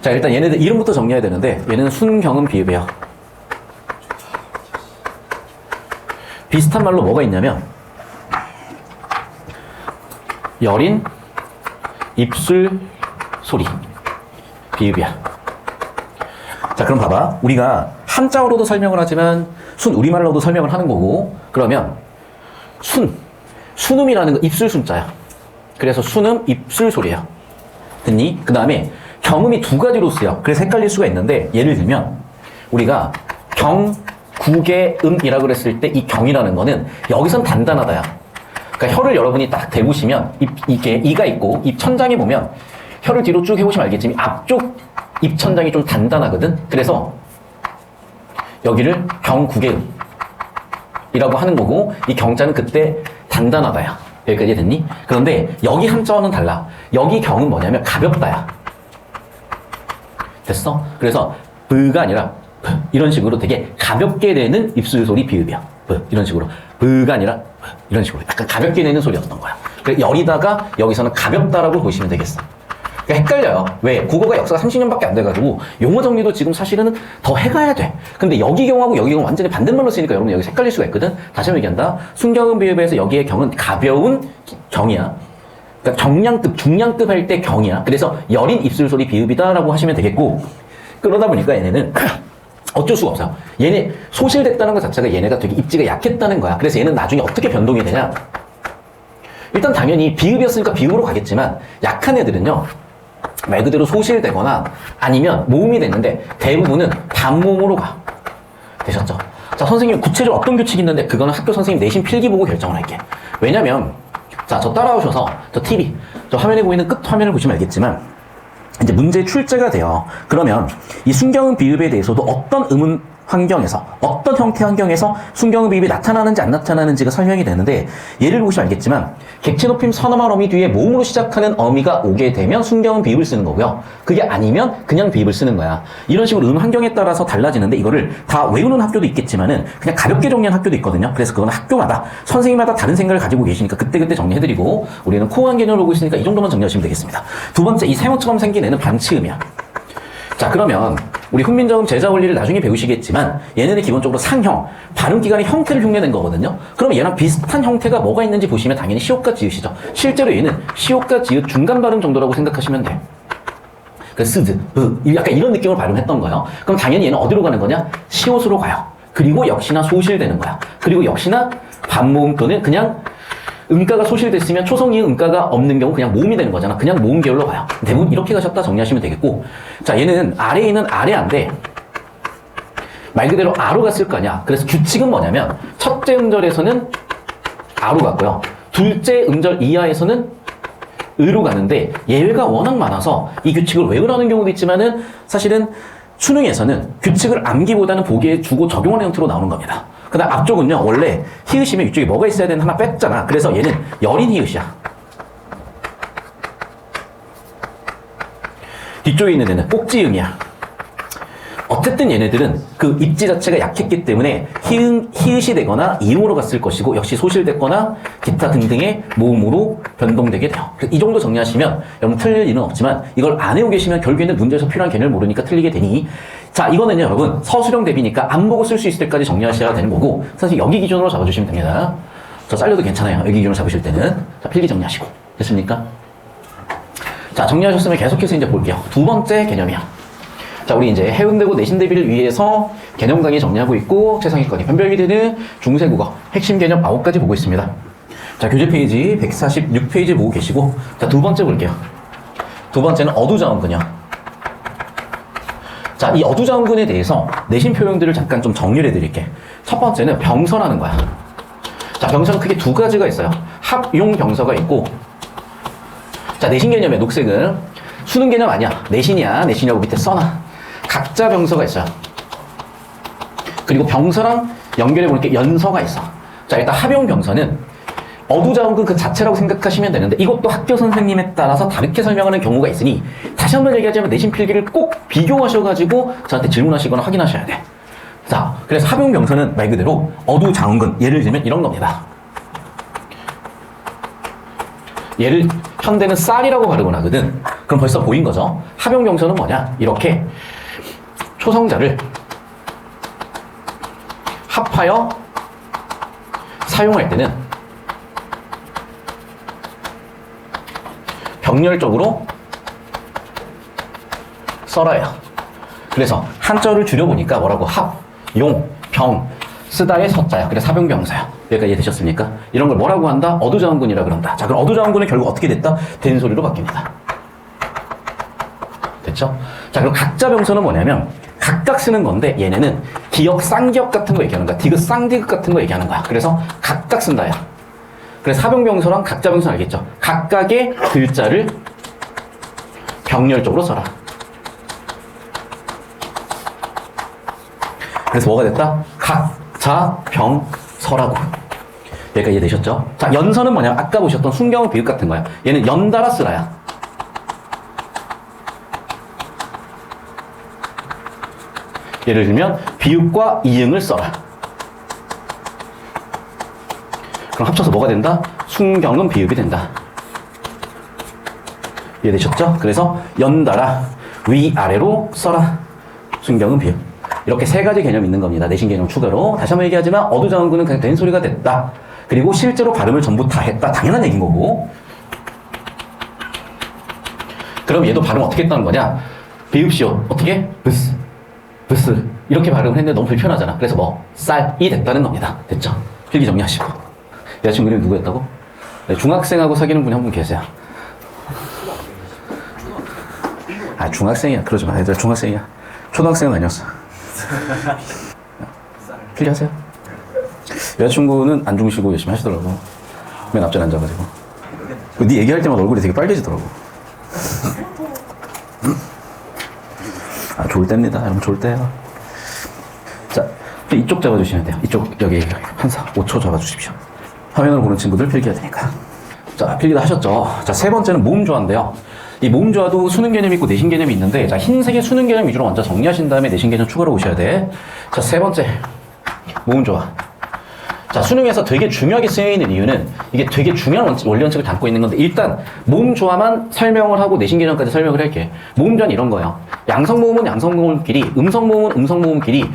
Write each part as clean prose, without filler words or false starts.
자, 일단 얘네들 이름부터 정리해야 되는데 얘네는 순경음 비읍이에요. 비슷한 말로 뭐가 있냐면 여린 입술 소리 비읍이야. 자, 그럼 봐봐. 우리가 한자어로도 설명을 하지만 순 우리말로도 설명을 하는 거고, 그러면 순음이라는 거 입술 순자야. 그래서 순음 입술 소리야. 됐니? 그 다음에 경음이 두 가지로 쓰여. 그래서 헷갈릴 수가 있는데, 예를 들면 우리가 경구개음이라고 그랬을 때 이 경이라는 거는 여기선 단단하다야. 그러니까 혀를 여러분이 딱 대보시면 이게 이가 있고 입 천장에 보면 혀를 뒤로 쭉 해보시면 알겠지만 앞쪽 입 천장이 좀 단단하거든. 그래서 여기를 경구개음이라고 하는 거고, 이 경자는 그때 단단하다야. 여기까지 됐니? 그런데 여기 한자어는 달라. 여기 경은 뭐냐면 가볍다야. 됐어? 그래서 브가 아니라 브, 이런 식으로 되게 가볍게 내는 입술 소리 비읍이야. 브, 이런 식으로. 브가 아니라 브, 이런 식으로 약간 가볍게 내는 소리였던 거야. 그래서 열이다가 여기서는 가볍다라고 보시면 되겠어. 그러니까 헷갈려요. 왜? 국어가 역사가 30년밖에 안 돼가지고 용어 정리도 지금 사실은 더 해가야 돼. 근데 여기 경하고 여기 경은 완전히 반대말로 쓰니까 여러분 여기서 헷갈릴 수가 있거든. 다시 한번 얘기한다. 순경음 비읍에서 여기의 경은 가벼운 경이야. 그러니까 경량급, 중량급 할 때 경이야. 그래서 여린 입술 소리 비읍이다라고 하시면 되겠고, 그러다 보니까 얘네는 어쩔 수가 없어요. 얘네 소실됐다는 것 자체가 얘네가 되게 입지가 약했다는 거야. 그래서 얘는 나중에 어떻게 변동이 되냐? 일단 당연히 비읍이었으니까 비읍으로 가겠지만 약한 애들은요, 말 그대로 소실되거나 아니면 모음이 됐는데 대부분은 단모음으로 가. 되셨죠? 자, 선생님 구체적으로 어떤 규칙이 있는데 그거는 학교 선생님 내신 필기 보고 결정을 할게. 왜냐면 자, 저 따라오셔서 저 TV, 저 화면에 보이는 끝 화면을 보시면 알겠지만 이제 문제 출제가 돼요. 그러면 이 순경음 비읍에 대해서도 어떤 음운 환경에서, 어떤 형태 환경에서 순경음 비읍이 나타나는지 안 나타나는지가 설명이 되는데, 예를 보시면 알겠지만 객체 높임 선어말 어미 뒤에 모음으로 시작하는 어미가 오게 되면 순경음 비읍을 쓰는 거고요. 그게 아니면 그냥 비읍을 쓰는 거야. 이런 식으로 음 환경에 따라서 달라지는데 이거를 다 외우는 학교도 있겠지만은 그냥 가볍게 정리하는 학교도 있거든요. 그래서 그건 학교마다 선생님마다 다른 생각을 가지고 계시니까 그때그때 정리해드리고, 우리는 코어한 개념을 보고 있으니까 이 정도만 정리하시면 되겠습니다. 두 번째, 이 세모처럼 생긴 애는 반치음이야. 자, 그러면 우리 훈민정음 제자 원리를 나중에 배우시겠지만 얘네는 기본적으로 상형, 발음기관의 형태를 흉내낸 거거든요. 그럼 얘랑 비슷한 형태가 뭐가 있는지 보시면 당연히 시옷과 지읒이죠. 실제로 얘는 시옷과 지읒 중간 발음 정도라고 생각하시면 돼. 그 스드, 약간 이런 느낌으로 발음했던 거예요. 그럼 당연히 얘는 어디로 가는 거냐? 시옷으로 가요. 그리고 역시나 소실되는 거야. 그리고 역시나 반모음 또는 그냥 음가가 소실됐으면 초성이응 음가가 없는 경우 그냥 모음이 되는 거잖아. 그냥 모음 계열로 가요. 대부분 이렇게 가셨다 정리하시면 되겠고, 자, 얘는 아래에 있는 아래안데 말 그대로 아로 갔을 거 아니야. 그래서 규칙은 뭐냐면 첫째 음절에서는 아로 갔고요. 둘째 음절 이하에서는 으로 가는데 예외가 워낙 많아서 이 규칙을 외우라는 경우도 있지만은 사실은 수능에서는 규칙을 암기보다는 보기에 주고 적용하는 형태로 나오는 겁니다. 그 다음 앞쪽은요, 원래 히읗이면 이쪽에 뭐가 있어야 되는 하나 뺐잖아. 그래서 얘는 여린 히읗이야. 뒤쪽에 있는 애는 꼭지음이야. 어쨌든 얘네들은 그 입지 자체가 약했기 때문에 히읗이 되거나 이음으로 갔을 것이고, 역시 소실됐거나 기타 등등의 모음으로 변동되게 돼요. 이 정도 정리하시면 여러분 틀릴 일은 없지만, 이걸 안 해오고 계시면 결국에는 문제에서 필요한 개념을 모르니까 틀리게 되니, 자, 이거는요 여러분 서술형 대비니까 안 보고 쓸 수 있을 때까지 정리하셔야 되는 거고, 사실 여기 기준으로 잡아주시면 됩니다. 저 잘려도 괜찮아요. 여기 기준으로 잡으실 때는. 자, 필기 정리하시고. 됐습니까? 자, 정리하셨으면 계속해서 이제 볼게요. 두 번째 개념이야. 자, 우리 이제 해운대고 내신 대비를 위해서 개념 강의 정리하고 있고, 최상위권이 변별기되는 중세국어 핵심 개념 9가지 보고 있습니다. 자, 교재 페이지 146페이지 보고 계시고, 자, 두 번째 볼게요. 두 번째는 어두자음근이요. 자, 이 어두자음근에 대해서 내신 표현들을 잠깐 좀 정리를 해드릴게. 첫 번째는 병서라는 거야. 자, 병서는 크게 두 가지가 있어요. 합용 병서가 있고, 자, 내신 개념의 녹색은 수능 개념 아니야. 내신이야. 내신이라고 밑에 써놔. 각자 병서가 있어요. 그리고 병서랑 연결해 보니까 연서가 있어. 자, 일단 합용 병서는 어두자음근 그 자체라고 생각하시면 되는데, 이것도 학교 선생님에 따라서 다르게 설명하는 경우가 있으니 다시 한번 얘기하자면 내신 필기를 꼭 비교하셔가지고 저한테 질문하시거나 확인하셔야 돼. 자, 그래서 합용 병서는 말 그대로 어두자음근, 예를 들면 이런 겁니다. 얘를 현대는 쌀이라고 발음을 하거든. 그럼 벌써 보인 거죠. 합용명사는 뭐냐? 이렇게 초성자를 합하여 사용할 때는 병렬적으로 써라요. 그래서 한자를 줄여보니까 뭐라고? 합, 용, 병, 쓰다의 서자야. 그래서 사병병사야. 여기까지 이해되셨습니까? 이런 걸 뭐라고 한다? 어두자원군이라 그런다. 자, 그럼 어두자원군은 결국 어떻게 됐다? 된소리로 바뀝니다. 됐죠? 자, 그럼 각자병사는 뭐냐면 각각 쓰는 건데 얘네는 기역, 쌍기역 같은 거 얘기하는 거야. 디귿, 쌍디귿 같은 거 얘기하는 거야. 그래서 각각 쓴다야. 그래서 사병병사랑 각자병사 알겠죠? 각각의 글자를 병렬적으로 써라. 그래서 뭐가 됐다? 각자병서라고. 여기까지 이해되셨죠? 자, 연서는 뭐냐면 아까 보셨던 순경, 비읍 같은 거야. 얘는 연달아 쓰라야. 예를 들면 비읍과 이응을 써라. 그럼 합쳐서 뭐가 된다? 순경은 비읍이 된다. 이해되셨죠? 그래서 연달아 위아래로 써라. 순경은 비읍. 이렇게 세 가지 개념이 있는 겁니다. 내신 개념 추가로. 다시 한번 얘기하지만 어두자원군은 그냥 된 소리가 됐다. 그리고 실제로 발음을 전부 다 했다. 당연한 얘기인 거고. 그럼 얘도 발음 어떻게 했다는 거냐? 비읍시오. 어떻게? 브스, 브스. 이렇게 발음을 했는데 너무 불편하잖아. 그래서 뭐 쌀이 됐다는 겁니다. 됐죠? 필기 정리하시고. 여자친구 이름이 누구였다고? 네, 중학생하고 사귀는 분이 한 분 계세요. 아, 중학생이야. 그러지 마. 얘들 중학생이야. 초등학생은 아니었어. 필기하세요. 여자친구는 안 주무시고 열심히 하시더라고. 맨 앞자리에 앉아가지고. 네 얘기할 때마다 얼굴이 되게 빨개지더라고. 아, 좋을 때입니다. 여러분, 좋을 때예요. 자, 이쪽 잡아주시면 돼요. 이쪽, 여기, 한사. 5초 잡아주십시오. 화면을 보는 친구들 필기해야 되니까. 자, 필기도 하셨죠? 자, 세 번째는 모음조화인데요. 이 모음조화도 수능 개념이 있고 내신 개념이 있는데, 자, 흰색의 수능 개념 위주로 먼저 정리하신 다음에 내신 개념 추가로 오셔야 돼. 자, 세 번째. 모음조화. 자, 수능에서 되게 중요하게 쓰여있는 이유는 이게 되게 중요한 원리 원칙을 담고 있는 건데, 일단 모음조화만 설명을 하고 내신 개념까지 설명을 할게. 모음조화는 이런 거예요. 양성모음은 양성모음끼리, 음성모음은 음성모음끼리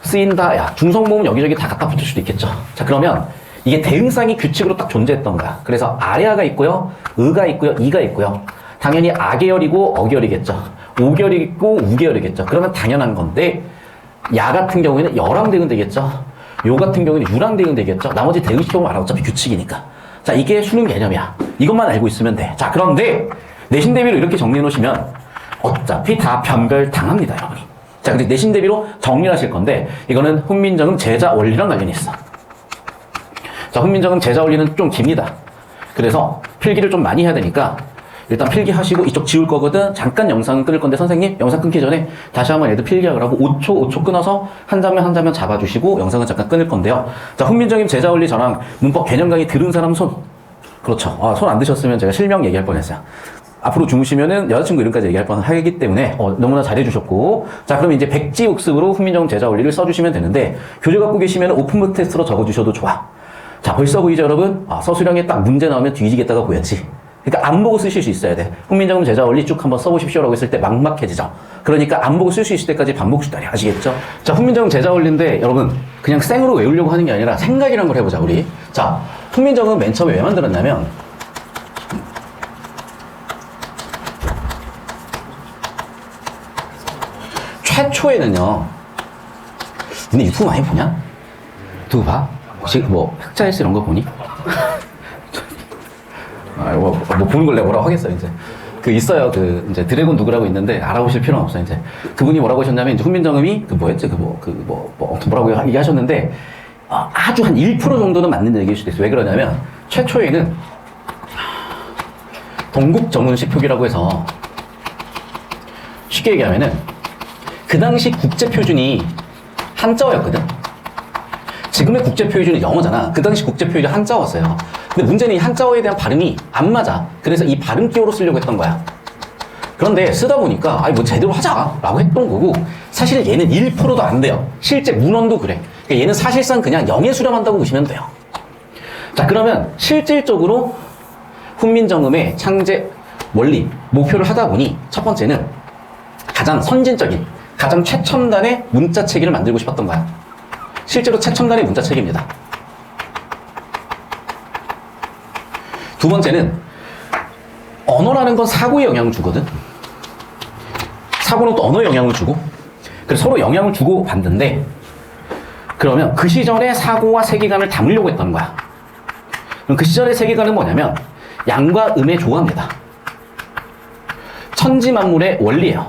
쓰인다. 야, 중성모음은 여기저기 다 갖다 붙을 수도 있겠죠. 자, 그러면 이게 대응상이 규칙으로 딱 존재했던 거야. 그래서 아래아가 있고요, 의가 있고요, 이가 있고요. 당연히 아계열이고 어계열이겠죠. 오계열이 있고 우계열이겠죠. 그러면 당연한 건데, 야 같은 경우에는 여랑 대응 되겠죠. 요 같은 경우에는 유랑 대응 되겠죠. 나머지 대응시켜보면 알아. 어차피 규칙이니까. 자, 이게 수능 개념이야. 이것만 알고 있으면 돼. 자, 그런데 내신 대비로 이렇게 정리해 놓으시면 어차피 다 변별 당합니다, 여러분이. 자, 근데 내신 대비로 정리를 하실 건데, 이거는 훈민정음 제자 원리랑 관련이 있어. 자, 훈민정음 제자 원리는 좀 깁니다. 그래서 필기를 좀 많이 해야 되니까 일단 필기하시고 이쪽 지울 거거든. 잠깐 영상은 끊을 건데 선생님 영상 끊기 전에 다시 한번 얘들 필기하고 5초 끊어서 한 장면 한 장면 잡아주시고 영상은 잠깐 끊을 건데요. 자, 훈민정음 제자 원리 저랑 문법 개념 강의 들은 사람 손. 그렇죠. 아, 손 안 드셨으면 제가 실명 얘기할 뻔했어요. 앞으로 주무시면은 여자친구 이름까지 얘기할 뻔하기 때문에 너무나 잘해주셨고, 자, 그럼 이제 백지국습으로 훈민정음 제자 원리를 써주시면 되는데, 교재 갖고 계시면 오픈북 테스트로 적어주셔도 좋아. 자, 벌써 보이죠, 여러분? 아, 서술형에 딱 문제 나오면 뒤지겠다가 보였지. 그러니까 안 보고 쓰실 수 있어야 돼. 훈민정음 제자 원리 쭉 한번 써보십시오라고 했을 때 막막해지죠. 그러니까 안 보고 쓸 수 있을 때까지 반복 주다리. 아시겠죠? 자, 훈민정음 제자 원리인데 여러분 그냥 생으로 외우려고 하는 게 아니라 생각이란 걸 해보자, 우리. 자, 훈민정음 맨 처음에 왜 만들었냐면 최초에는요. 근데 유튜브 많이 보냐? 유튜브 봐? 혹시 뭐 흑자일스 이런 거 보니? 뭐 보는 걸 내가 뭐라고 하겠어, 이제. 있어요. 이제 드래곤 누구라고 있는데, 알아보실 필요는 없어요, 이제. 그분이 뭐라고 하셨냐면, 이제 훈민정음이, 아무튼 뭐라고 얘기하셨는데, 아주 한 1% 정도는 맞는 얘기일 수도 있어요. 왜 그러냐면, 최초에는, 동국정운식 표기라고 해서, 쉽게 얘기하면은, 그 당시 국제표준이 한자어였거든? 지금의 국제표준이 영어잖아. 그 당시 국제표준이 한자어였어요. 근데 문제는 이 한자어에 대한 발음이 안 맞아. 그래서 이 발음 기호로 쓰려고 했던 거야. 그런데 쓰다 보니까 뭐 제대로 하자라고 했던 거고, 사실 얘는 1%도 안 돼요. 실제 문헌도 그래. 그러니까 얘는 사실상 그냥 영에 수렴한다고 보시면 돼요. 자, 그러면 실질적으로 훈민정음의 창제 원리 목표를 하다 보니 첫 번째는 가장 선진적인, 가장 최첨단의 문자체계를 만들고 싶었던 거야. 실제로 최첨단의 문자체계입니다. 두 번째는 언어라는 건 사고에 영향을 주거든. 사고는 또 언어에 영향을 주고, 그래서 서로 영향을 주고 받는데, 그러면 그 시절의 사고와 세계관을 담으려고 했던 거야. 그럼 그 시절의 세계관은 뭐냐면 양과 음의 조화입니다. 천지만물의 원리예요.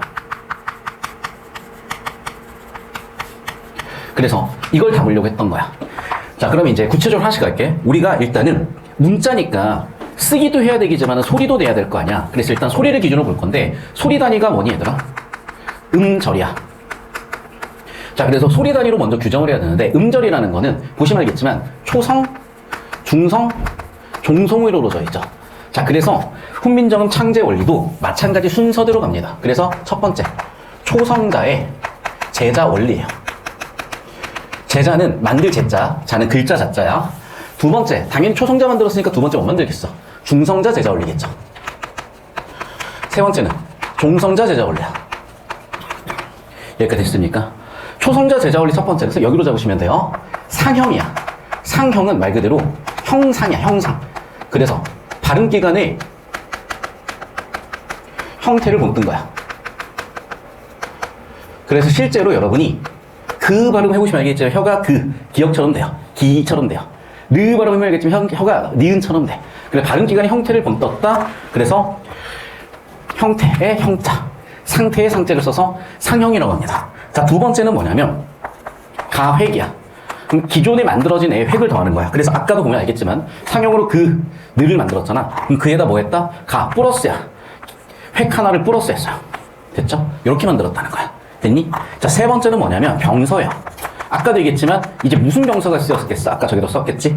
그래서 이걸 담으려고 했던 거야. 자, 그럼 이제 구체적으로 하나씩 갈게. 우리가 일단은 문자니까 쓰기도 해야 되겠지만 소리도 내야 될 거 아니야. 그래서 일단 소리를 기준으로 볼 건데, 소리 단위가 뭐니 얘들아? 음절이야. 자, 그래서 소리 단위로 먼저 규정을 해야 되는데, 음절이라는 거는 보시면 알겠지만 초성, 중성, 종성으로 이루어져 있죠. 자, 그래서 훈민정음 창제 원리도 마찬가지 순서대로 갑니다. 그래서 첫 번째, 초성자의 제자 원리예요. 제자는 만들 제자, 자는 글자 자자야. 두 번째, 당연히 초성자 만들었으니까 두 번째 뭐 만들겠어? 중성자 제자 원리겠죠. 세 번째는 종성자 제자 원리야. 여기까지 됐습니까? 초성자 제자 원리 첫 번째, 그래서 여기로 잡으시면 돼요. 상형이야. 상형은 말 그대로 형상이야, 형상. 그래서 발음 기관의 형태를 본뜬 거야. 그래서 실제로 여러분이 그 발음 해보시면 알겠지만 혀가 그, 기역처럼 돼요. 기처럼 돼요. 느 발음 해보면 알겠지만 혀가 니은처럼 돼. 그래, 발음 기관의 형태를 본떴다. 그래서 형태의 형자, 상태의 상자를 써서 상형이라고 합니다. 자, 두 번째는 뭐냐면 가획이야. 그럼 기존에 만들어진 애의 획을 더하는 거야. 그래서 아까도 보면 알겠지만 상형으로 그, 느를 만들었잖아. 그럼 그에다 뭐 했다? 가, 플러스야. 획 하나를 플러스 했어요. 됐죠? 이렇게 만들었다는 거야. 됐니? 자, 세 번째는 뭐냐면 병서야. 아까도 얘기했지만 이제 무슨 병서가 쓰였겠어? 아까 저기도 썼겠지?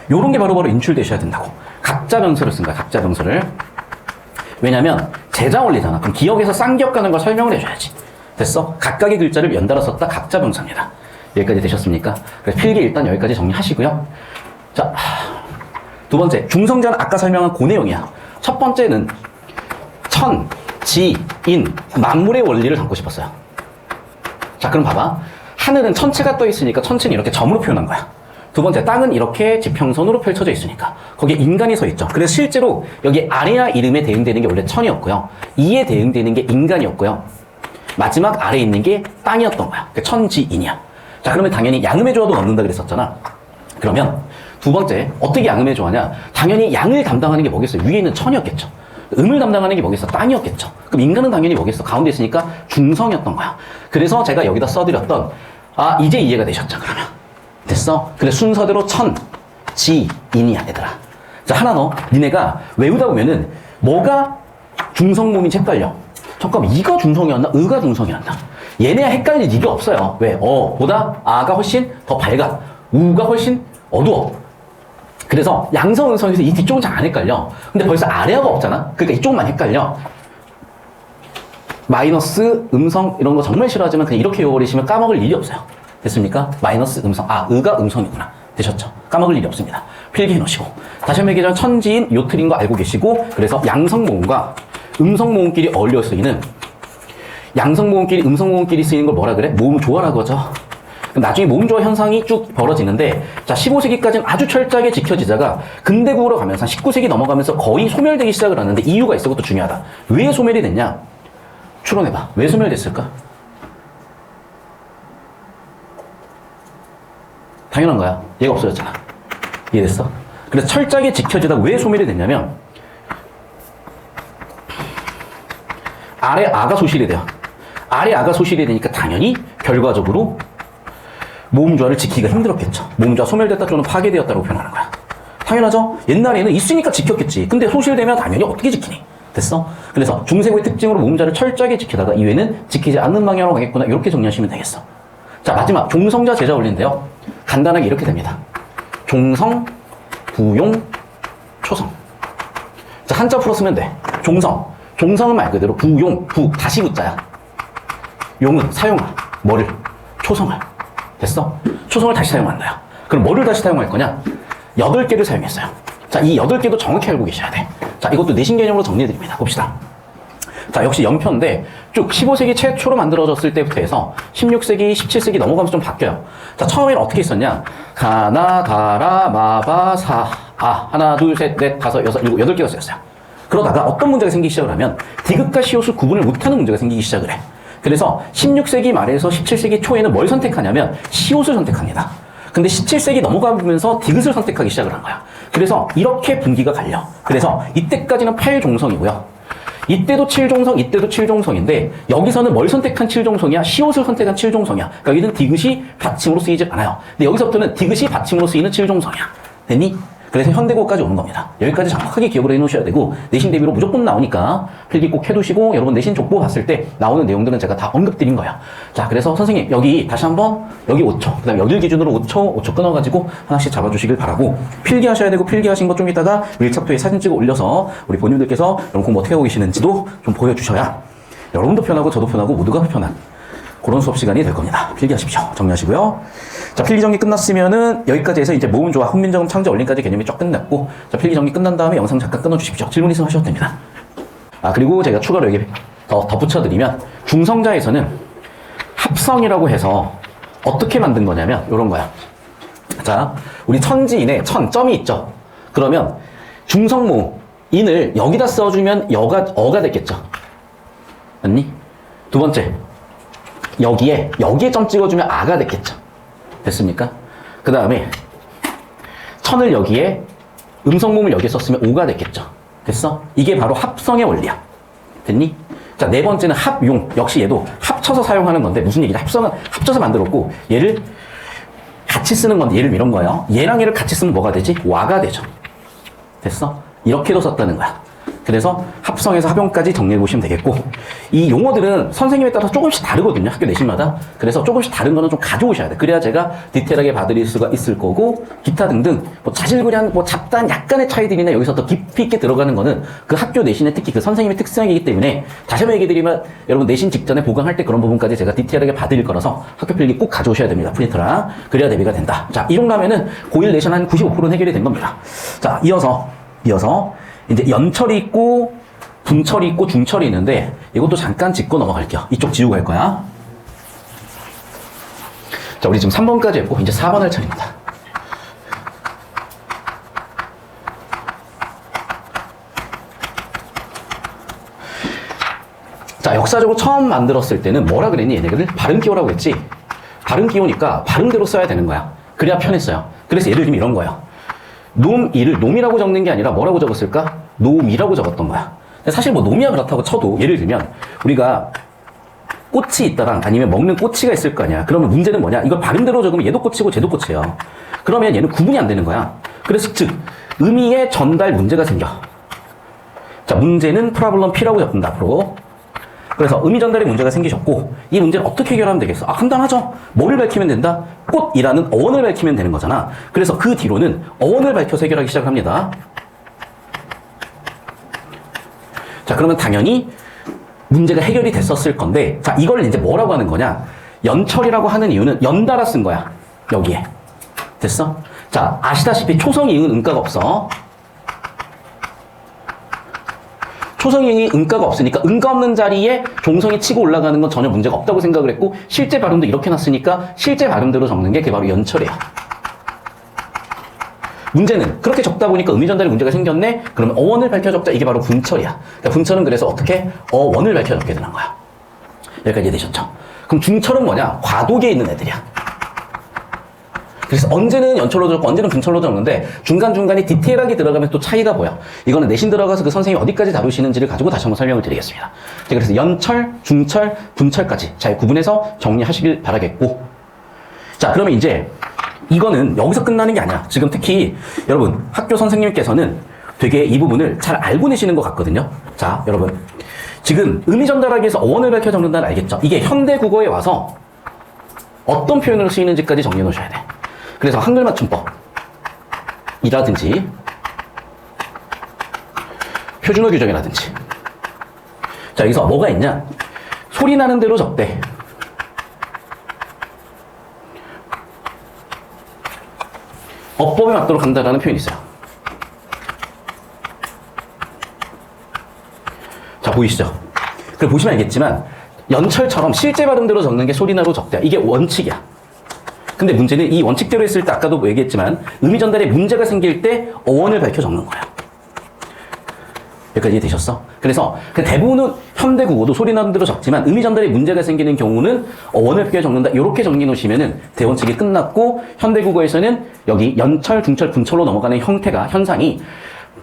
요런 게 바로바로 인출되셔야 된다고. 각자 병서를 쓴 거야. 각자 병서를. 왜냐면 제자 원리잖아. 그럼 기억에서 쌍기역 가는 걸 설명을 해줘야지. 됐어? 각각의 글자를 연달아 썼다. 각자 병서입니다. 여기까지 되셨습니까? 그래서 필기 일단 여기까지 정리하시고요. 자, 두 번째, 중성자는 아까 설명한 그 내용이야. 첫 번째는 천, 지, 인, 만물의 원리를 담고 싶었어요. 자, 그럼 봐봐. 하늘은 천체가 떠 있으니까 천체는 이렇게 점으로 표현한 거야. 두 번째, 땅은 이렇게 지평선으로 펼쳐져 있으니까 거기에 인간이 서 있죠. 그래서 실제로 여기 아래야 이름에 대응되는 게 원래 천이었고요. 이에 대응되는 게 인간이었고요. 마지막 아래에 있는 게 땅이었던 거야. 그러니까 천지인이야. 자, 그러면 당연히 양음의 조화도 넣는다 그랬었잖아. 그러면 두 번째, 어떻게 양음의 조화냐? 당연히 양을 담당하는 게 뭐겠어? 위에 있는 천이었겠죠. 음을 담당하는 게 뭐겠어? 땅이었겠죠. 그럼 인간은 당연히 뭐겠어? 가운데 있으니까 중성이었던 거야. 그래서 제가 여기다 써드렸던, 아, 이제 이해가 되셨죠, 그러면. 됐어? 그래, 순서대로 천, 지, 인이야, 얘들아. 자, 하나 더. 니네가 외우다 보면은 뭐가 중성몸인지 헷갈려. 잠깐만, 이가 중성이었나? 의가 중성이었나? 얘네가 헷갈릴 이게 없어요. 왜? 보다 아가 훨씬 더 밝아. 우가 훨씬 어두워. 그래서 양성, 음성에서 이 뒤쪽은 잘 안 헷갈려. 근데 벌써 아래어가 없잖아? 그러니까 이쪽만 헷갈려. 마이너스, 음성 이런 거 정말 싫어하지만 그냥 이렇게 외워버리시면 까먹을 일이 없어요. 됐습니까? 마이너스, 음성. 아, 의가 음성이구나. 되셨죠? 까먹을 일이 없습니다. 필기해 놓으시고. 다시 한번 얘기하자면 천지인, 요 틀인 거 알고 계시고, 그래서 양성모음과 음성모음끼리 어울려 쓰이는, 양성모음끼리 음성모음끼리 쓰이는 걸 뭐라 그래? 모음 조화라고 하죠. 나중에 모음조화 현상이 쭉 벌어지는데, 자, 15세기까지는 아주 철저하게 지켜지다가 근대국으로 가면서 19세기 넘어가면서 거의 소멸되기 시작을 하는데 이유가 있어. 그것도 중요하다. 왜 소멸이 됐냐? 추론해봐. 왜 소멸됐을까? 당연한 거야. 얘가 없어졌잖아. 이해됐어? 그래서 철저하게 지켜지다가 왜 소멸이 됐냐면 아래 아가 소실이 돼요. 아래 아가 소실이 되니까 당연히 결과적으로 모음조화를 지키기가 힘들었겠죠. 모음조화 소멸됐다 또는 파괴되었다고 표현하는 거야. 당연하죠? 옛날에는 있으니까 지켰겠지. 근데 소실되면 당연히 어떻게 지키니? 됐어? 그래서 중세고의 특징으로 모음자를 철저하게 지키다가 이외에는 지키지 않는 방향으로 가겠구나. 이렇게 정리하시면 되겠어. 자, 마지막 종성자 제자 원리인데요. 간단하게 이렇게 됩니다. 종성, 부용, 초성. 자, 한자 풀었으면 돼. 종성. 종성은 말 그대로 부용, 다시 부자야. 용은 사용할, 뭐를? 초성을. 됐어? 초성을 다시 사용한다요. 그럼 뭐를 다시 사용할 거냐? 8개를 사용했어요. 자, 이 8개도 정확히 알고 계셔야 돼. 자, 이것도 내신 개념으로 정리해드립니다. 봅시다. 자, 역시 연표인데 쭉 15세기 최초로 만들어졌을 때부터 해서 16세기, 17세기 넘어가면서 좀 바뀌어요. 자, 처음에는 어떻게 있었냐? 가나, 가라, 마바, 사, 아. 하나, 둘, 셋, 넷, 다섯, 여섯, 일곱, 8개가 쓰였어요. 그러다가 어떤 문제가 생기기 시작을 하면 디귿과 시옷을 구분을 못하는 문제가 생기기 시작을 해. 그래서 16세기 말에서 17세기 초에는 뭘 선택하냐면 시옷을 선택합니다. 근데 17세기 넘어가면서 디귿을 선택하기 시작을 한 거야. 그래서 이렇게 분기가 갈려. 그래서 이때까지는 8종성이고요. 이때도 7종성, 이때도 7종성인데 여기서는 뭘 선택한 7종성이야? 시옷을 선택한 7종성이야. 그러니까 여기는 디귿이 받침으로 쓰이지 않아요. 근데 여기서부터는 디귿이 받침으로 쓰이는 7종성이야. 됐니? 그래서 현대고까지 오는 겁니다. 여기까지 정확하게 기억을 해놓으셔야 되고 내신 대비로 무조건 나오니까 필기 꼭 해두시고 여러분 내신 족보 봤을 때 나오는 내용들은 제가 다 언급드린 거예요. 자, 그래서 선생님 여기 다시 한번 여기 5초, 그 다음에 여길 기준으로 5초 끊어가지고 하나씩 잡아주시길 바라고 필기하셔야 되고 필기하신 것 좀 이따가 밀착도에 사진 찍어 올려서 우리 본인들께서 여러분 공부 어떻게 하고 계시는지도 좀 보여주셔야 여러분도 편하고 저도 편하고 모두가 편한 그런 수업 시간이 될 겁니다. 필기하십시오. 정리하시고요. 자, 필기 정리 끝났으면은 여기까지 해서 이제 모음 조합, 훈민정음, 창조, 원리까지 개념이 쫙 끝났고, 자, 필기 정리 끝난 다음에 영상 잠깐 끊어주십시오. 질문 있으면 하셔도 됩니다. 아, 그리고 제가 추가로 여기 더 덧붙여드리면 중성자에서는 합성이라고 해서 어떻게 만든 거냐면 이런 거야. 자, 우리 천지인에 점이 있죠. 그러면 중성모 인을 여기다 써주면 어가 됐겠죠. 맞니? 두 번째. 여기에 점 찍어주면 아가 됐겠죠. 됐습니까? 그 다음에 천을 여기에 음성모음을 여기에 썼으면 오가 됐겠죠. 됐어? 이게 바로 합성의 원리야. 됐니? 자, 네 번째는 합용. 역시 얘도 합쳐서 사용하는 건데 무슨 얘기냐? 합성은 합쳐서 만들었고 얘를 같이 쓰는 건데 얘를 이런 거예요. 얘랑 얘를 같이 쓰면 뭐가 되지? 와가 되죠. 됐어? 이렇게도 썼다는 거야. 그래서 합성에서 합용까지 정리해 보시면 되겠고 이 용어들은 선생님에 따라서 조금씩 다르거든요. 학교 내신마다. 그래서 조금씩 다른 거는 좀 가져오셔야 돼. 그래야 제가 디테일하게 봐드릴 수가 있을 거고 기타 등등 뭐 자질구레한 뭐 잡다한 약간의 차이들이나 여기서 더 깊이 있게 들어가는 거는 그 학교 내신의 특히 그 선생님의 특성이기 때문에 다시 한번 얘기 드리면 여러분 내신 직전에 보강할 때 그런 부분까지 제가 디테일하게 봐드릴 거라서 학교 필기 꼭 가져오셔야 됩니다. 프린터랑. 그래야 대비가 된다. 자, 이 정도 하면은 고1 내신 한 95%는 해결이 된 겁니다. 자, 이어서 이제 연철이 있고 분철이 있고 중철이 있는데 이것도 잠깐 짚고 넘어갈게요. 이쪽 지우고 갈 거야. 자, 우리 지금 3번까지 했고 이제 4번 할 차례입니다. 자, 역사적으로 처음 만들었을 때는 뭐라 그랬니? 얘네들 발음 기호라고 했지. 발음 기호니까 발음대로 써야 되는 거야. 그래야 편했어요. 그래서 예를 들면 이런 거예요. 놈이를 놈이라고 적는 게 아니라 뭐라고 적었을까? 놈이라고 적었던 거야. 사실 뭐 놈이야 그렇다고 쳐도 예를 들면 우리가 꽃이 있다랑 아니면 먹는 꼬치가 있을 거 아니야. 그러면 문제는 뭐냐? 이걸 발음대로 적으면 얘도 꼬치고 쟤도 꼬치예요. 그러면 얘는 구분이 안 되는 거야. 그래서 즉 의미의 전달 문제가 생겨. 자, 문제는 프라블럼 P라고 적는다 앞으로. 그래서 의미 전달에 문제가 생기셨고 이 문제를 어떻게 해결하면 되겠어? 아, 간단하죠. 뭐를 밝히면 된다? 꽃이라는 어원을 밝히면 되는 거잖아. 그래서 그 뒤로는 어원을 밝혀서 해결하기 시작합니다. 자, 그러면 당연히 문제가 해결이 됐었을 건데 자, 이걸 이제 뭐라고 하는 거냐? 연철이라고 하는 이유는 연달아 쓴 거야. 여기에. 됐어? 자, 아시다시피 초성 이응은 음가가 없어. 초성이응이 음가가 없으니까 음가 없는 자리에 종성이 치고 올라가는 건 전혀 문제가 없다고 생각을 했고 실제 발음도 이렇게 놨으니까 실제 발음대로 적는 게 그게 바로 연철이야. 문제는 그렇게 적다 보니까 의미 전달에 문제가 생겼네? 그러면 어원을 밝혀 적자. 이게 바로 분철이야. 그러니까 분철은 그래서 어떻게? 어원을 밝혀 적게 되는 거야. 여기까지 이해되셨죠? 그럼 중철은 뭐냐? 과도기에 있는 애들이야. 그래서 언제는 연철로 적고 언제는 분철로 적는데 중간중간에 디테일하게 들어가면 또 차이가 보여. 이거는 내신 들어가서 그 선생님이 어디까지 다루시는지를 가지고 다시 한번 설명을 드리겠습니다. 그래서 연철, 중철, 분철까지 잘 구분해서 정리하시길 바라겠고 자, 그러면 이제 이거는 여기서 끝나는 게 아니야. 지금 특히 여러분 학교 선생님께서는 되게 이 부분을 잘 알고 내시는 것 같거든요. 자, 여러분 지금 의미 전달하기 위해서 어원을 밝혀 적는다는 알겠죠? 이게 현대 국어에 와서 어떤 표현으로 쓰이는지까지 정리해 놓으셔야 돼. 그래서 한글 맞춤법이라든지 표준어 규정이라든지 자, 여기서 뭐가 있냐? 소리 나는 대로 적대. 어법에 맞도록 한다라는 표현이 있어요. 자, 보이시죠? 그걸 보시면 알겠지만 연철처럼 실제 발음대로 적는 게 소리나로 적대야. 이게 원칙이야. 근데 문제는 이 원칙대로 했을 때 아까도 얘기했지만 의미 전달에 문제가 생길 때 어원을 밝혀 적는 거야. 여기까지 되셨어? 그래서 대부분은 현대국어도 소리나는 대로 적지만 의미 전달에 문제가 생기는 경우는 어원을 밝혀 적는다. 이렇게 정리해 놓으시면은 대원칙이 끝났고 현대국어에서는 여기 연철, 중철, 분철로 넘어가는 형태가 현상이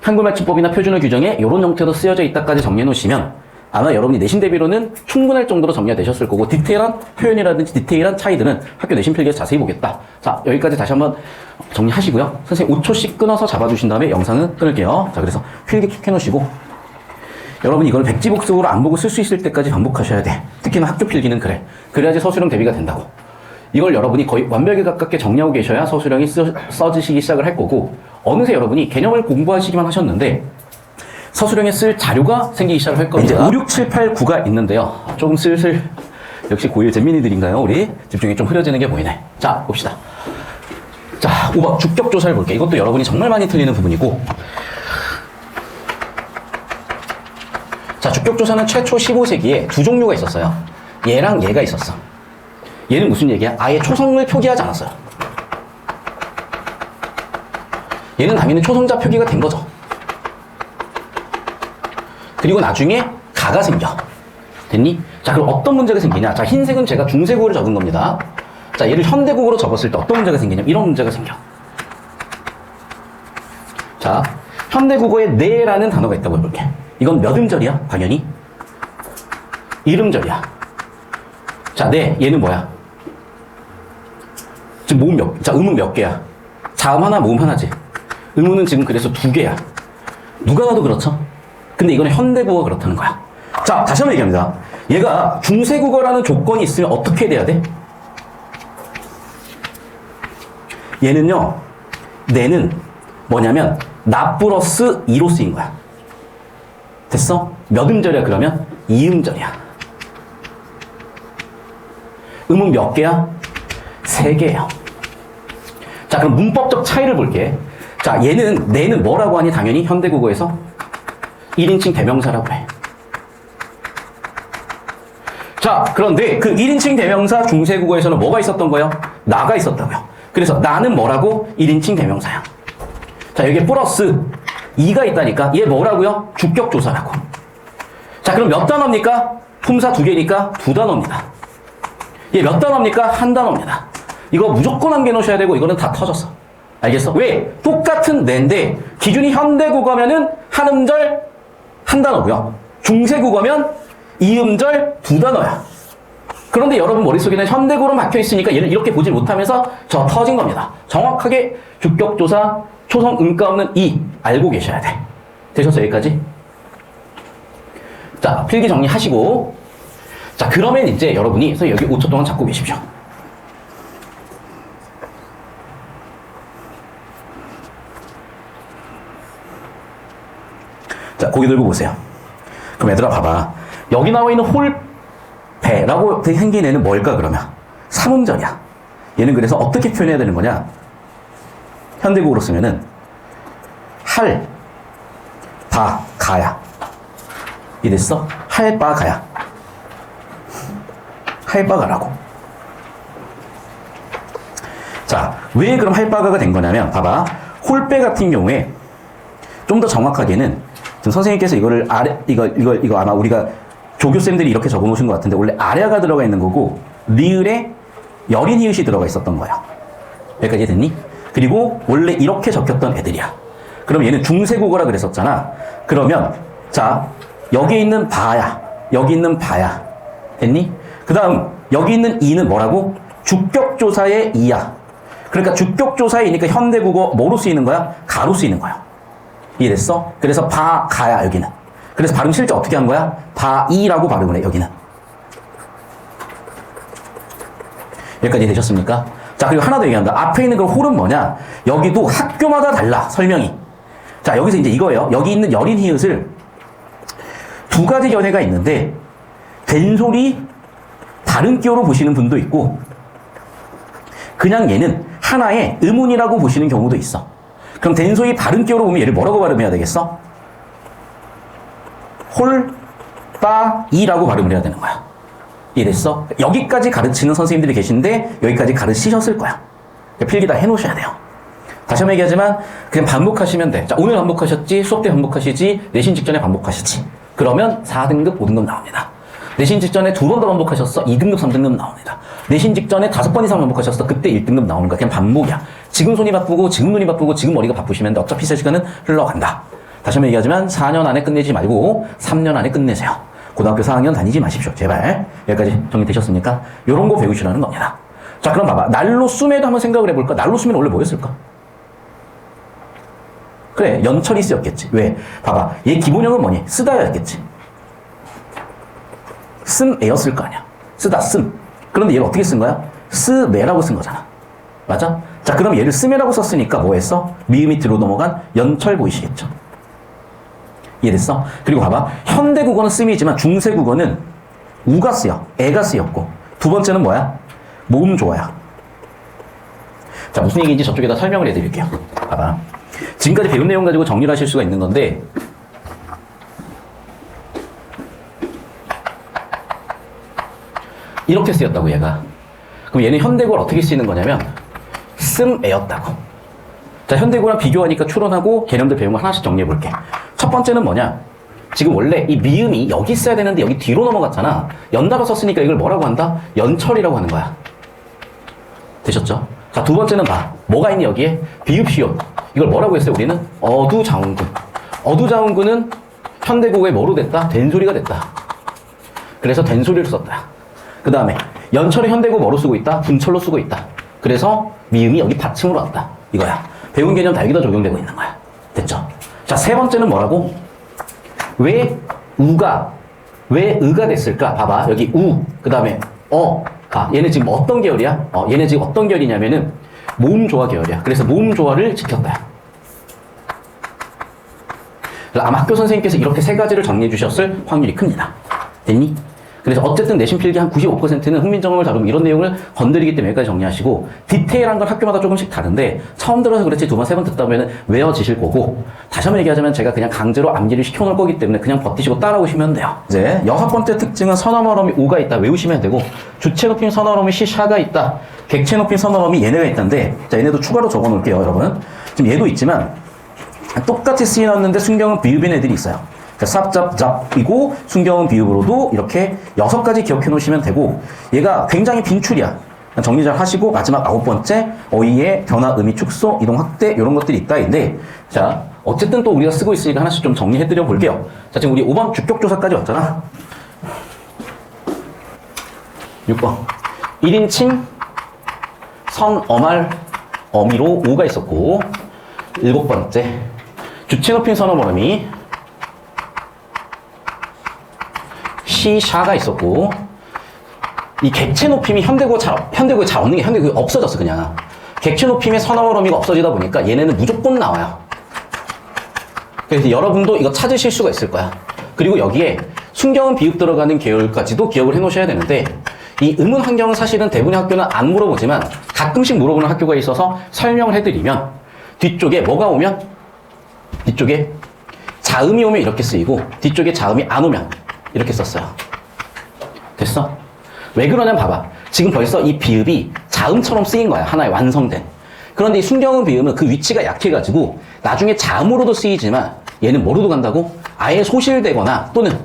한글 맞춤법이나 표준어 규정에 이런 형태로 쓰여져 있다까지 정리해 놓으시면 아마 여러분이 내신 대비로는 충분할 정도로 정리가 되셨을 거고 디테일한 표현이라든지 디테일한 차이들은 학교 내신 필기에서 자세히 보겠다. 자, 여기까지 다시 한번 정리하시고요. 선생님 5초씩 끊어서 잡아주신 다음에 영상은 끊을게요. 자, 그래서 필기 쭉 해놓으시고 여러분이 이걸 백지복습으로 안 보고 쓸 수 있을 때까지 반복하셔야 돼. 특히나 학교 필기는 그래. 그래야지 서술형 대비가 된다고. 이걸 여러분이 거의 완벽에 가깝게 정리하고 계셔야 서술형이 써지시기 시작을 할 거고 어느새 여러분이 개념을 공부하시기만 하셨는데 서술형에 쓸 자료가 생기기 시작을 할 겁니다. 이제 5, 6, 7, 8, 9가 있는데요. 조금 슬슬 역시 고1 잼민이들인가요? 우리 집중이 좀 흐려지는 게 보이네. 자, 봅시다. 자, 5번 주격조사를 볼게요. 이것도 여러분이 정말 많이 틀리는 부분이고 자, 주격조사는 최초 15세기에 두 종류가 있었어요. 얘랑 얘가 있었어. 얘는 무슨 얘기야? 아예 초성을 표기하지 않았어요. 얘는 당연히 초성자 표기가 된 거죠. 그리고 나중에 가가 생겨. 됐니? 자, 그럼 어떤 문제가 생기냐? 자, 흰색은 제가 중세국어를 적은 겁니다. 자, 얘를 현대국어로 적었을 때 어떤 문제가 생기냐? 이런 문제가 생겨. 자, 현대국어에 네라는 단어가 있다고 해볼게. 이건 몇 음절이야? 당연히 일음절이야. 자, 네, 얘는 뭐야? 지금 모음 자, 음은 몇 개야? 자음 하나, 모음 하나지. 음은 지금 그래서 2개야. 누가 봐도 그렇죠? 근데 이거는 현대국어가 그렇다는 거야. 자, 다시 한번 얘기합니다. 얘가 중세국어라는 조건이 있으면 어떻게 돼야 돼? 얘는요, 네는 뭐냐면 나 플러스 2로 쓰인 거야. 됐어? 몇 음절이야 그러면? 2음절이야. 음은 몇 개야? 3개예요. 자, 그럼 문법적 차이를 볼게. 자, 내는 뭐라고 하니? 당연히 현대국어에서 1인칭 대명사라고 해. 자, 그런데 그 1인칭 대명사 중세국어에서는 뭐가 있었던 거예요? 나가 있었다고요. 그래서 나는 뭐라고? 1인칭 대명사야. 자, 여기에 플러스 2가 있다니까. 얘 뭐라고요? 주격조사라고. 자, 그럼 몇 단어입니까? 품사 2개니까 2단어입니다. 얘 몇 단어입니까? 1단어입니다. 이거 무조건 남겨놓으셔야 되고 이거는 다 터졌어. 알겠어? 왜? 똑같은 뇌인데 기준이 현대국어면은 한 음절 1단어고요. 중세국어면 2음절 2단어야. 그런데 여러분 머릿속에는 현대국어로 막혀있으니까 얘를 이렇게 보지 못하면서 저 터진 겁니다. 정확하게 주격조사 초성 음가 없는 이 알고 계셔야 돼. 되셨어요? 여기까지? 자, 필기 정리하시고 자, 그러면 이제 여러분이 여기 5초 동안 잡고 계십시오. 자, 고개 들고 보세요. 그럼 얘들아 봐봐. 여기 나와 있는 홀배라고 생긴 애는 뭘까 그러면? 3음절이야. 얘는 그래서 어떻게 표현해야 되는 거냐? 현대국어로 쓰면은 할, 바, 가야. 이랬어? 할, 바, 가야. 할, 바, 가라고. 자, 왜 그럼 할, 바, 가가 된 거냐면 봐봐. 홀배 같은 경우에 좀 더 정확하게는 지금 선생님께서 이거를 이거 아마 우리가 조교쌤들이 이렇게 적어 놓으신 것 같은데 원래 아래가 들어가 있는 거고 리을에 여린 히읗이 들어가 있었던 거야. 여기까지 됐니? 그리고 원래 이렇게 적혔던 애들이야. 그럼 얘는 중세국어라 그랬었잖아. 그러면 자, 여기 있는 바야. 여기 있는 바야. 됐니? 그 다음 여기 있는 이는 뭐라고? 주격조사의 이야. 그러니까 주격조사의 이니까 현대국어 뭐로 쓰이는 거야? 가로 쓰이는 거야. 이해됐어? 그래서 바, 가야 여기는. 그래서 발음 실제 어떻게 한 거야? 바이라고 발음을 해 여기는. 여기까지 되셨습니까? 자, 그리고 하나 더 얘기한다. 앞에 있는 그 홀은 뭐냐? 여기도 학교마다 달라, 설명이. 자, 여기서 이제 이거예요. 여기 있는 여린 히읗을 2가지 견해가 있는데, 된소리 다른 기호로 보시는 분도 있고, 그냥 얘는 하나의 의문이라고 보시는 경우도 있어. 그럼 된소리 바른 기호로 보면 얘를 뭐라고 발음해야 되겠어? 홀, 바, 이라고 발음을 해야 되는 거야. 이해됐어? 여기까지 가르치는 선생님들이 계신데 여기까지 가르치셨을 거야. 필기 다 해놓으셔야 돼요. 다시 한번 얘기하지만 그냥 반복하시면 돼. 자, 오늘 반복하셨지, 수업 때 반복하시지, 내신 직전에 반복하시지. 그러면 4등급, 5등급 나옵니다. 내신 직전에 2번 더 반복하셨어, 2등급, 3등급 나옵니다. 내신 직전에 5번 이상 반복하셨어, 그때 1등급 나오는 거야. 그냥 반복이야. 지금 손이 바쁘고, 지금 눈이 바쁘고, 지금 머리가 바쁘시면 어차피 세 시간은 흘러간다. 다시 한번 얘기하지만 4년 안에 끝내지 말고 3년 안에 끝내세요. 고등학교 4학년 다니지 마십시오. 제발. 여기까지 정리되셨습니까? 요런 거 배우시라는 겁니다. 자, 그럼 봐봐. 난로 쏨에도 한번 생각을 해볼까? 난로 쏨에는 원래 뭐였을까? 그래, 연철이 쓰였겠지. 왜? 봐봐. 얘 기본형은 뭐니? 쓰다였겠지. 씀에였을 거 아니야. 쓰다, 씀. 그런데 얘를 어떻게 쓴 거야? 쓰매라고 쓴 거잖아. 맞아? 자, 그럼 얘를 쓰매라고 썼으니까 뭐 했어? 미음이 뒤로 넘어간 연철 보이시겠죠? 이해됐어? 그리고 봐봐. 현대 국어는 씀이지만 중세 국어는 우가 쓰여. 애가 쓰였고. 두 번째는 뭐야? 모음 조어야. 자, 무슨 얘기인지 저쪽에다 설명을 해드릴게요. 봐봐. 지금까지 배운 내용 가지고 정리를 하실 수가 있는 건데, 이렇게 쓰였다고, 얘가. 그럼 얘는 현대국어를 어떻게 쓰이는 거냐면 씀애였다고. 자, 현대국어랑 비교하니까 추론하고 개념들 배운 거 하나씩 정리해 볼게. 첫 번째는 뭐냐? 지금 원래 이 미음이 여기 있어야 되는데 여기 뒤로 넘어갔잖아. 연달아 썼으니까 이걸 뭐라고 한다? 연철이라고 하는 거야. 되셨죠? 자, 두 번째는 봐. 뭐가 있니 여기에? 비읍시옷. 이걸 뭐라고 했어요 우리는? 어두자운군. 어두자운군은 현대국어에 뭐로 됐다? 된소리가 됐다. 그래서 된소리를 썼다. 그 다음에 연철의 현대국어 뭐로 쓰고 있다? 분철로 쓰고 있다. 그래서 미음이 여기 받침으로 왔다. 이거야. 배운 개념 다 여기다 적용되고 있는 거야. 됐죠? 자, 세 번째는 뭐라고? 왜 의가 됐을까? 봐봐. 여기 우, 그 다음에 가. 얘는 지금 어떤 계열이야? 얘는 지금 어떤 계열이냐면은 모음 조화 계열이야. 그래서 모음 조화를 지켰다. 아마 학교 선생님께서 이렇게 세 가지를 정리해 주셨을 확률이 큽니다. 됐니? 그래서 어쨌든 내신 필기 한 95%는 훈민정음을 다루면 이런 내용을 건드리기 때문에 여기까지 정리하시고, 디테일한 건 학교마다 조금씩 다른데 처음 들어서 그렇지 두 번, 세 번 듣다 보면 외워지실 거고, 다시 한번 얘기하자면 제가 그냥 강제로 암기를 시켜놓을 거기 때문에 그냥 버티시고 따라오시면 돼요. 이제 6번째 특징은 선어머럼이 우가 있다. 외우시면 되고, 주체 높임 선어머럼이 시샤가 있다. 객체 높임 선어머럼이 얘네가 있다는데, 자, 얘네도 추가로 적어 놓을게요, 여러분. 지금 얘도 있지만 똑같이 쓰여놨는데 순경은 비읍인 애들이 있어요. 쌉짭짭이고 순경은 비읍으로도 이렇게 6가지 기억해 놓으시면 되고, 얘가 굉장히 빈출이야. 정리 잘 하시고, 마지막 9번째 어휘의 변화, 의미, 축소, 이동, 확대 이런 것들이 있다인데, 자, 어쨌든 또 우리가 쓰고 있으니까 하나씩 좀 정리해 드려 볼게요. 자, 지금 우리 5번 주격조사까지 왔잖아. 6번 1인칭 선, 어말, 어미로 오가 있었고, 7번째 주체 높임 선어머럼이 시샤가 있었고, 이 객체 높임이 현대국어에 잘 없는 게 현대국어에 없어졌어. 그냥 객체 높임의 선어머럼이가 없어지다 보니까 얘네는 무조건 나와요. 그래서 여러분도 이거 찾으실 수가 있을 거야. 그리고 여기에 순경은 비읍 들어가는 계열까지도 기억을 해 놓으셔야 되는데, 이 음운 환경은 사실은 대부분의 학교는 안 물어보지만 가끔씩 물어보는 학교가 있어서 설명을 해드리면, 뒤쪽에 뭐가 오면, 뒤쪽에 자음이 오면 이렇게 쓰이고, 뒤쪽에 자음이 안 오면 이렇게 썼어요. 됐어? 왜 그러냐면 봐봐. 지금 벌써 이 비읍이 자음처럼 쓰인 거야. 하나의 완성된. 그런데 이 순경음 비읍은 그 위치가 약해가지고 나중에 자음으로도 쓰이지만 얘는 뭐로도 간다고? 아예 소실되거나 또는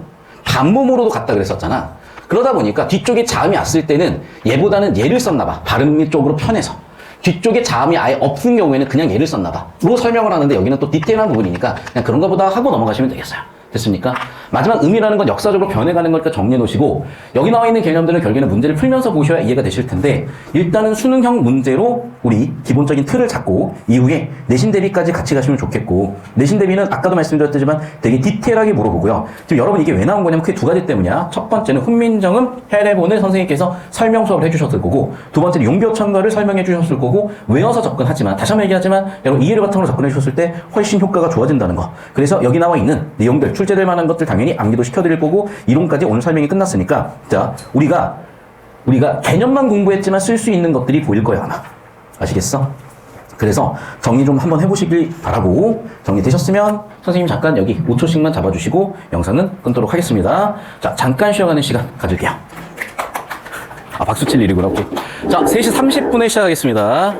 반모음으로도 갔다 그랬었잖아. 그러다 보니까 뒤쪽에 자음이 왔을 때는 얘보다는 얘를 썼나 봐. 발음 쪽으로 편해서. 뒤쪽에 자음이 아예 없는 경우에는 그냥 얘를 썼나 봐. 로 설명을 하는데 여기는 또 디테일한 부분이니까 그냥 그런가 보다 하고 넘어가시면 되겠어요. 됐습니까? 마지막 음이라는 건 역사적으로 변해가는 거니까 정리해 놓으시고, 여기 나와 있는 개념들은 결국에는 문제를 풀면서 보셔야 이해가 되실 텐데, 일단은 수능형 문제로 우리 기본적인 틀을 잡고 이후에 내신 대비까지 같이 가시면 좋겠고, 내신 대비는 아까도 말씀드렸지만 되게 디테일하게 물어보고요. 지금 여러분 이게 왜 나온 거냐면 크게 2가지 때문이야. 첫 번째는 훈민정음 해례본을 선생님께서 설명 수업을 해주셨을 거고, 두 번째는 용비어천가를 설명해 주셨을 거고, 외워서 접근하지만, 다시 한번 얘기하지만 여러분 이해를 바탕으로 접근해 주셨을 때 훨씬 효과가 좋아진다는 거. 그래서 여기 나와 있는 내용들, 출제될 만한 것들 당연히 암기도 시켜드릴 거고, 이론까지 오늘 설명이 끝났으니까, 자, 우리가 개념만 공부했지만 쓸 수 있는 것들이 보일 거예요, 아마. 아시겠어? 그래서 정리 좀 한번 해보시길 바라고, 정리되셨으면 선생님 잠깐 여기 5초씩만 잡아주시고 영상은 끊도록 하겠습니다. 자, 잠깐 쉬어가는 시간 가질게요. 아, 박수 칠 일이구나. 오케이. 자, 3시 30분에 시작하겠습니다.